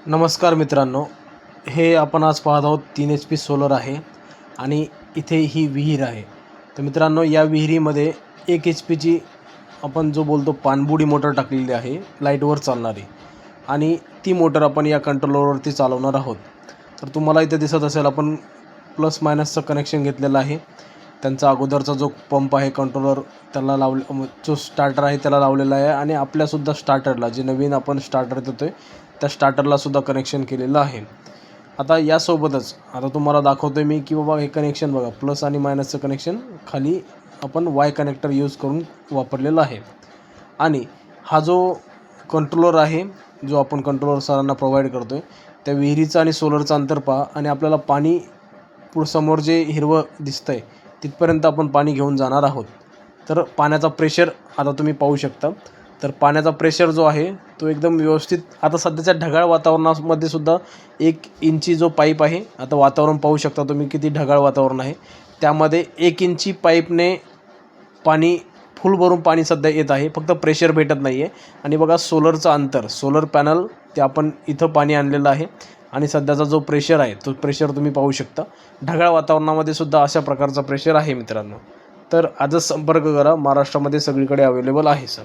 नमस्कार मित्रांनो, हे आपण आज पाहत आहोत 3 HP सोलर आहे आणि इथे ही विहीर आहे. तर मित्रांनो, या विहिरीमध्ये 1 HPची आपण जो बोलतो पाणबुडी मोटर टाकलेली आहे, लाईटवर चालणारी, आणि ती मोटर आपण या कंट्रोलरवरती चालवणार आहोत. तर तुम्हाला इथे दिसत असेल, आपण प्लस मायनसचं कनेक्शन घेतलेलं आहे. त्यांचा अगोदरचा जो पंप आहे कंट्रोलर त्याला जो स्टार्टर आहे त्याला लावलेला आहे, आणि आपल्यासुद्धा स्टार्टरला, जे नवीन आपण स्टार्टर देतो आहे त्या स्टार्टरलासुद्धा कनेक्शन केलेलं आहे. आता यासोबतच आता तुम्हाला दाखवतो आहे मी की बाबा हे कनेक्शन बघा, प्लस आणि मायनसचं कनेक्शन खाली आपण वाय कनेक्टर यूज करून वापरलेला आहे. आणि हा जो कंट्रोलर आहे, जो आपण कंट्रोलर सरांना प्रोव्हाइड करतो आहे, त्या विहिरीचं आणि सोलरचं अंतर पहा, आणि आपल्याला पाणी समोर जे हिरवं दिसतं आहे तिथपर्यंत आपण पाणी घेऊन जाणार आहोत. तर पाण्याचा प्रेशर आता तुम्ही पाहू शकता. तर पाण्याचा प्रेशर जो आहे तो एकदम व्यवस्थित, आता सध्याच्या ढगाळ वातावरणामध्ये सुद्धा 1 इंची जो पाईप आहे, आता वातावरण पाहू शकता तुम्ही किती ढगाळ वातावरण आहे, त्यामध्ये 1 इंची पाईपने पाणी फुल भरून पाणी सध्या येत आहे, फक्त प्रेशर भेटत नाही आहे. आणि बघा सोलरचं अंतर, सोलर पॅनल ते आपण इथं पाणी आणलेलं आहे, आणि सध्याचा जो प्रेशर आहे तो प्रेशर तुम्ही पाहू शकता. ढगाळ वातावरणामध्ये सुद्धा अशा प्रकारचा प्रेशर आहे मित्रांनो. तर आजच संपर्क करा, महाराष्ट्रामध्ये सगळीकडे अवेलेबल आहे सर.